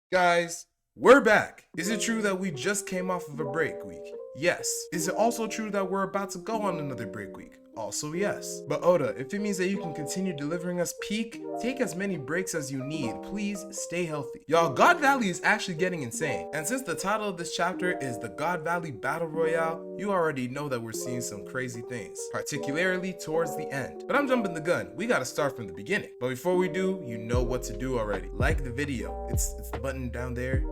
Guys, we're back. Is it true that we just came off of a break week? Yes. Is it also true that we're about to go on another break week? Also yes. But Oda, if it means that you can continue delivering us peak, take as many breaks as you need. Please stay healthy. Y'all, God Valley is actually getting insane. And since the title of this chapter is the God Valley Battle Royale, you already know that we're seeing some crazy things, particularly towards the end. But I'm jumping the gun. We gotta start from the beginning. But before we do, you know what to do already. Like the video. It's the button down there.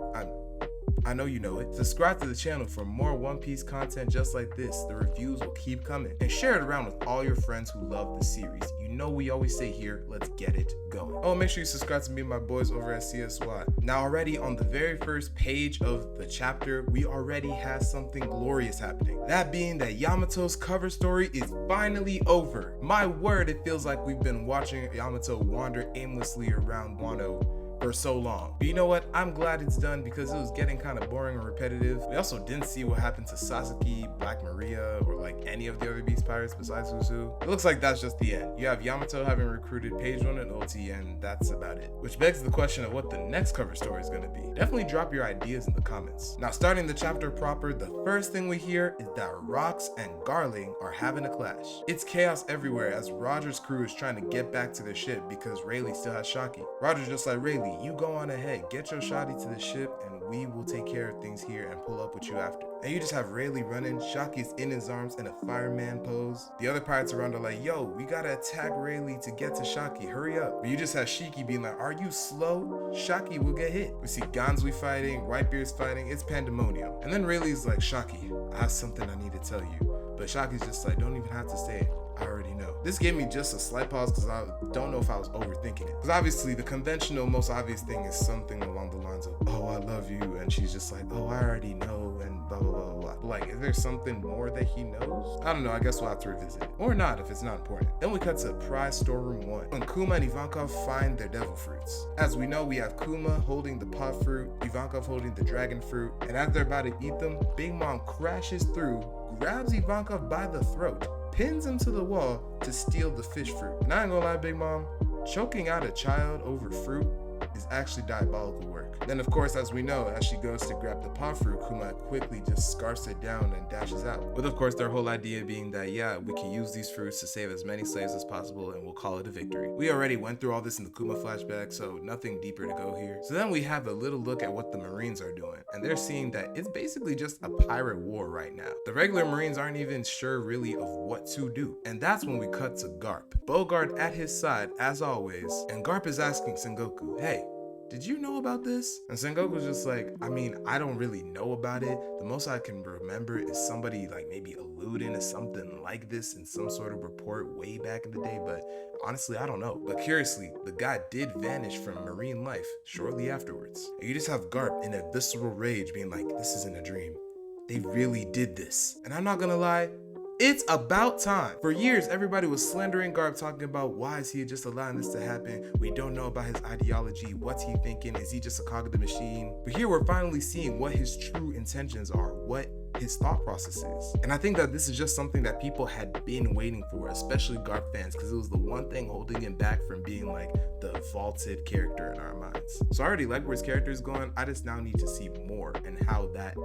I know you know it. Subscribe to the channel for more One Piece content just like this. The reviews will keep coming. And share it around with all your friends who love the series. You know we always say here, let's get it going. Oh, make sure you subscribe to me and my boys over at CSY. Now already on the very first page of the chapter, we already have something glorious happening. That being that Yamato's cover story is finally over. My word, it feels like we've been watching Yamato wander aimlessly around Wano for so long. But you know what? I'm glad it's done because it was getting kind of boring and repetitive. We also didn't see what happened to Sasuke, Black Maria, or like any of the other Beast Pirates besides Suzu. It looks like that's just the end. You have Yamato having recruited Page 1 and Oti, and that's about it. Which begs the question of what the next cover story is going to be. Definitely drop your ideas in the comments. Now, starting the chapter proper, the first thing we hear is that Rocks and Garling are having a clash. It's chaos everywhere as Roger's crew is trying to get back to their ship because Rayleigh still has Shaki. Roger's just like, Rayleigh, you go on ahead, get your Shotty to the ship, and we will take care of things here and pull up with you after. And you just have Rayleigh running, Shaki's in his arms in a fireman pose. The other pirates around are like, yo, we gotta attack Rayleigh to get to Shaki, hurry up. But you just have Shiki being like, are you slow? Shaki will get hit. We see Gonzui fighting, Whitebeard's fighting, it's pandemonium. And then Rayleigh's like, Shaki, I have something I need to tell you. But Shaki's just like, don't even have to say it. I already know. This gave me just a slight pause because I don't know if I was overthinking it. Because obviously the conventional, most obvious thing is something along the lines of, oh, I love you. And she's just like, oh, I already know. And blah, blah, blah, blah. Like, is there something more that he knows? I don't know. I guess we'll have to revisit it. Or not if it's not important. Then we cut to Prize Storeroom 1. When Kuma and Ivankov find their devil fruits. As we know, we have Kuma holding the pot fruit, Ivankov holding the dragon fruit. And as they're about to eat them, Big Mom crashes through, grabs Ivankov by the throat, pins him to the wall to steal the fish fruit. And I ain't gonna lie, Big Mom, choking out a child over fruit is actually diabolical work. Then of course, as we know, as she goes to grab the pot fruit, Kuma quickly just scarfs it down and dashes out. With of course their whole idea being that, yeah, we can use these fruits to save as many slaves as possible and we'll call it a victory. We already went through all this in the Kuma flashback, so nothing deeper to go here. So then we have a little look at what the Marines are doing, and they're seeing that it's basically just a pirate war right now. The regular Marines aren't even sure really of what to do. And that's when we cut to Garp. Bogart at his side as always, and Garp is asking Sengoku, hey, did you know about this? And Sengoku's just like, I mean, I don't really know about it. The most I can remember is somebody like maybe alluding to something like this in some sort of report way back in the day, but honestly, I don't know. But curiously, the guy did vanish from marine life shortly afterwards. And you just have Garp in a visceral rage being like, this isn't a dream. They really did this. And I'm not gonna lie, it's about time. For years, everybody was slandering Garp, talking about why is he just allowing this to happen? We don't know about his ideology. What's he thinking? Is he just a cog of the machine? But here we're finally seeing what his true intentions are, what his thought process is. And I think that this is just something that people had been waiting for, especially Garp fans, because it was the one thing holding him back from being like the vaulted character in our minds. So I already like where his character is going. I just now need to see more and how that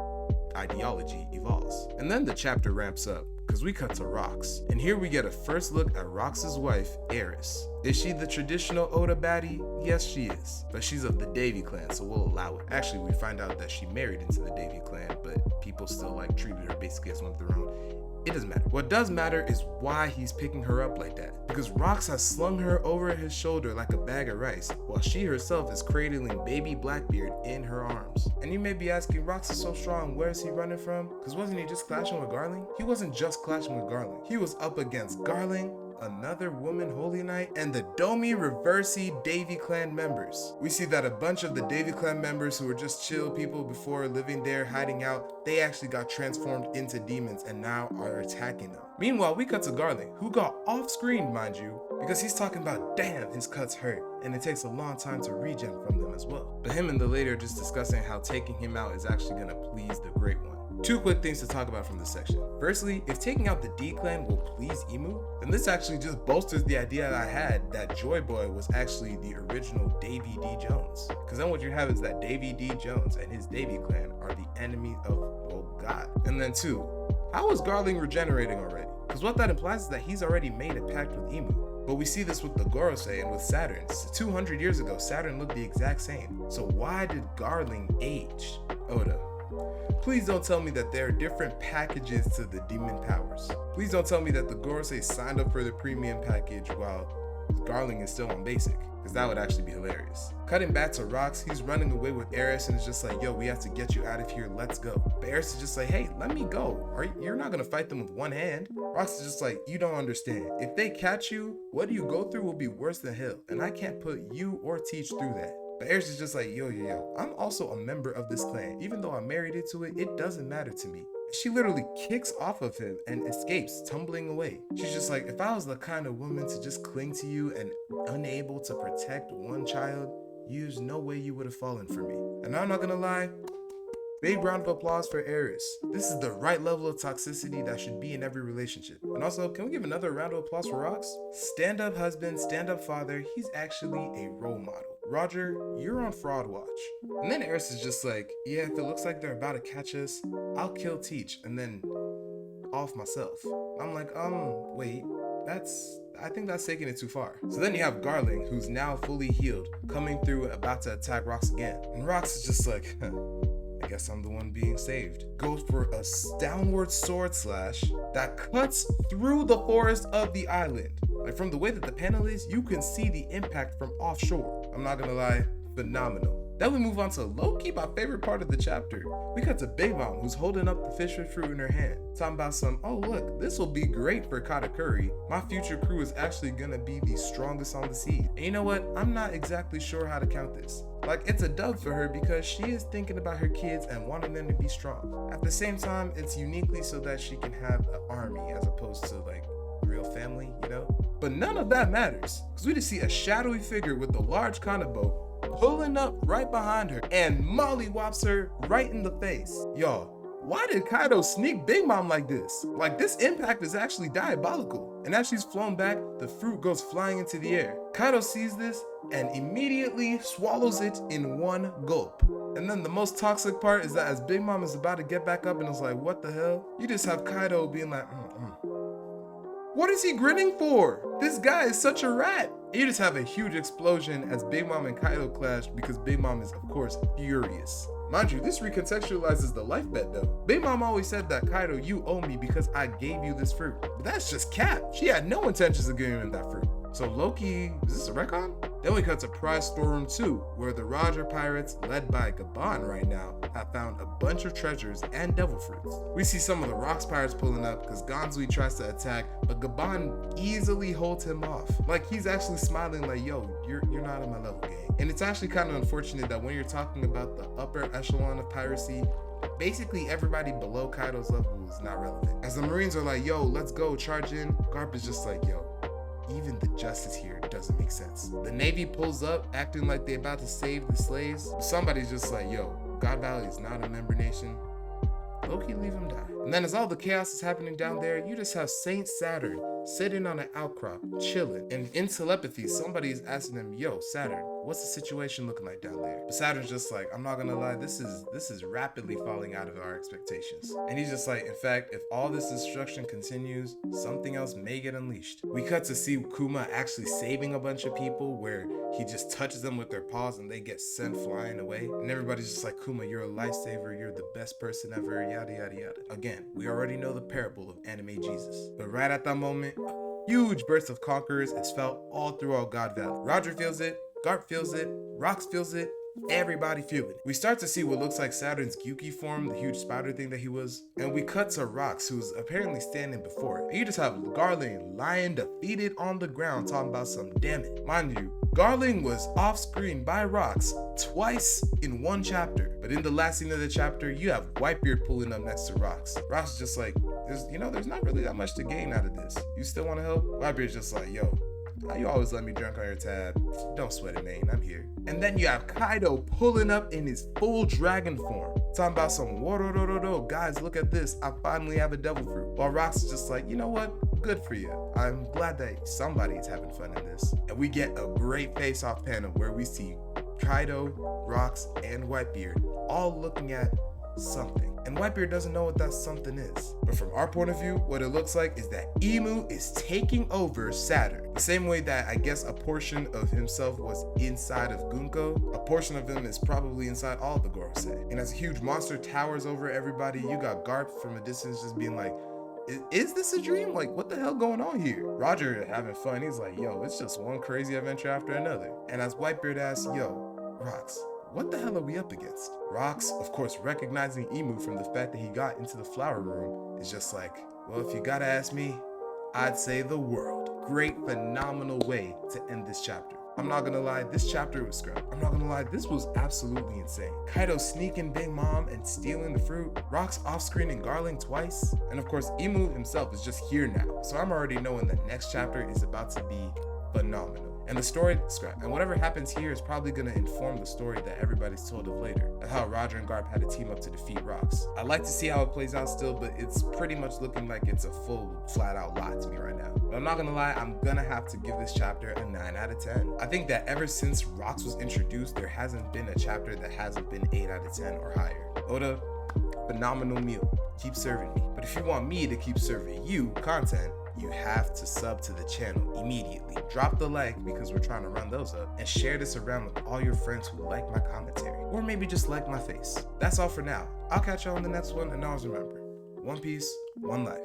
ideology evolves. And then the chapter ramps up because we cut to Rocks. And here we get a first look at Rox's wife, Eris. Is she the traditional Oda baddie? Yes, she is. But she's of the Davy clan, so we'll allow it. Actually, we find out that she married into the Davy clan, but people still like treated her basically as one of their own. It doesn't matter. What does matter is why he's picking her up like that. Because Rox has slung her over his shoulder like a bag of rice, while she herself is cradling baby Blackbeard in her arms. And you may be asking, Rox is so strong, where is he running from? Because wasn't he just clashing with Garling? He wasn't just clashing with Garling. He was up against Garling, another woman Holy Knight, and the Domi Reversi Davy Clan members. We see that a bunch of the Davy Clan members who were just chill people before living there hiding out, they actually got transformed into demons and now are attacking them. Meanwhile, we cut to Garling, who got off screen, mind you, because he's talking about, damn, his cuts hurt, and it takes a long time to regen from them as well. But him and the lady are just discussing how taking him out is actually gonna please the Great One. Two quick things to talk about from this section. Firstly, if taking out the D clan will please Emu, then this actually just bolsters the idea that I had that Joy Boy was actually the original Davy D. Jones. Because then what you have is that Davy D. Jones and his Davy clan are the enemy of, well, God. And then two, how is Garling regenerating already? Because what that implies is that he's already made a pact with Emu. But we see this with the Gorosei and with Saturn. 200 years ago, Saturn looked the exact same. So why did Garling age? Oda, please don't tell me that there are different packages to the demon powers. Please don't tell me that the Gorosei signed up for the premium package while Garling is still on basic, because that would actually be hilarious. Cutting back to Rox, he's running away with Eris and is just like, yo, we have to get you out of here, let's go. But Eris is just like, hey, let me go. You're not gonna fight them with one hand. Rox is just like, you don't understand. If they catch you, what you go through will be worse than hell, and I can't put you or Teach through that. But Eris is just like, yo, I'm also a member of this clan. Even though I'm married into it, it doesn't matter to me. She literally kicks off of him and escapes, tumbling away. She's just like, if I was the kind of woman to just cling to you and unable to protect one child, there's no way you would have fallen for me. And I'm not gonna lie, big round of applause for Eris. This is the right level of toxicity that should be in every relationship. And also, can we give another round of applause for Rox? Stand up husband, stand up father, he's actually a role model. Roger, you're on fraud watch. And then Eris is just like, yeah, if it looks like they're about to catch us, I'll kill Teach and then off myself. I'm like, wait, I think that's taking it too far. So then you have Garling, who's now fully healed, coming through and about to attack Rox again. And Rox is just like, I guess I'm the one being saved. Goes for a downward sword slash that cuts through the forest of the island. Like, from the way that the panel is, you can see the impact from offshore. I'm not gonna lie, phenomenal. Then we move on to low-key my favorite part of the chapter. We cut to Big Mom, who's holding up the fish with fruit in her hand, talking about some, oh look, this will be great for katakuri. My future crew is actually gonna be the strongest on the sea. And you know what? I'm not exactly sure how to count this. Like, it's a dub for her because she is thinking about her kids and wanting them to be strong. At the same time, it's uniquely so that she can have an army as opposed to like real family, you know? But none of that matters, because we just see a shadowy figure with a large kanabo pulling up right behind her and mollywops her right in the face. Y'all, why did Kaido sneak Big Mom like this? Like, this impact is actually diabolical. And as she's flown back, the fruit goes flying into the air. Kaido sees this and immediately swallows it in one gulp. And then the most toxic part is that as Big Mom is about to get back up and is like, what the hell? You just have Kaido being like, What is he grinning for? This guy is such a rat. You just have a huge explosion as Big Mom and Kaido clash because Big Mom is, of course, furious. Mind you, this recontextualizes the life bet though. Big Mom always said that, Kaido, you owe me because I gave you this fruit. But that's just cap. She had no intentions of giving him that fruit. So Loki, is this a retcon? Then we cut to Prize Storeroom 2, where the Roger Pirates, led by Gaban right now, have found a bunch of treasures and devil fruits. We see some of the Rocks Pirates pulling up because Ganzui tries to attack, but Gaban easily holds him off. Like, he's actually smiling like, yo, you're not on my level, gang. And it's actually kind of unfortunate that when you're talking about the upper echelon of piracy, basically everybody below Kaido's level is not relevant. As the Marines are like, yo, let's go, charge in, Garp is just like, yo, even the justice here doesn't make sense. The Navy pulls up, acting like they're about to save the slaves. Somebody's just like, yo, God Valley is not a member nation. Loki, leave him die. And then as all the chaos is happening down there, you just have Saint Saturn sitting on an outcrop, chilling. And in telepathy, somebody is asking him, yo, Saturn, what's the situation looking like down there? But Saturn's just like, I'm not gonna lie, this is rapidly falling out of our expectations. And he's just like, in fact, if all this destruction continues, something else may get unleashed. We cut to see Kuma actually saving a bunch of people where he just touches them with their paws and they get sent flying away. And everybody's just like, Kuma, you're a lifesaver, you're the best person ever, yada, yada, yada. Again, we already know the parable of anime Jesus. But right at that moment, a huge burst of conquerors is felt all throughout God Valley. Roger feels it, Garp feels it, Rox feels it, everybody feeling it. We start to see what looks like Saturn's Gyuki form, the huge spider thing that he was, and we cut to Rox, who's apparently standing before it. And you just have Garling lying defeated on the ground talking about some damn it. Mind you, Garling was off screen by Rox twice in one chapter, but in the last scene of the chapter, you have Whitebeard pulling up next to Rox. Rox is just like, there's not really that much to gain out of this. You still want to help? Whitebeard's just like, yo, how you always let me drink on your tab? Don't sweat it, man. I'm here. And then you have Kaido pulling up in his full dragon form. Talking about some whoa, guys, look at this, I finally have a devil fruit. While Rox is just like, you know what? Good for you. I'm glad that somebody is having fun in this. And we get a great face-off panel where we see Kaido, Rox, and Whitebeard all looking at something. And Whitebeard doesn't know what that something is. But from our point of view, what it looks like is that Imu is taking over Saturn. The same way that I guess a portion of himself was inside of Gunko, a portion of him is probably inside all the Gorosei. And as a huge monster towers over everybody, you got Garp from a distance just being like, is this a dream? Like, what the hell going on here? Roger having fun, he's like, yo, it's just one crazy adventure after another. And as Whitebeard asks, yo, Rox, what the hell are we up against? Rox, of course, recognizing Imu from the fact that he got into the flower room, is just like, well, if you gotta ask me, I'd say the world. Great, phenomenal way to end this chapter. I'm not gonna lie, this chapter was scrub. I'm not gonna lie, this was absolutely insane. Kaido sneaking Big Mom and stealing the fruit, Rox off-screen and Garling twice, and of course, Imu himself is just here now. So I'm already knowing the next chapter is about to be phenomenal. And the story, scrap, and whatever happens here is probably gonna inform the story that everybody's told of later, of how Roger and Garp had to team up to defeat Rox. I'd like to see how it plays out still, but it's pretty much looking like it's a full, flat-out lie to me right now. But I'm not gonna lie, I'm gonna have to give this chapter a 9 out of 10. I think that ever since Rox was introduced, there hasn't been a chapter that hasn't been 8 out of 10 or higher. Oda, phenomenal meal. Keep serving me. But if you want me to keep serving you content, you have to sub to the channel immediately. Drop the like because we're trying to run those up, and share this around with all your friends who like my commentary, or maybe just like my face. That's all for now. I'll catch y'all on the next one, and always remember, one piece, one life.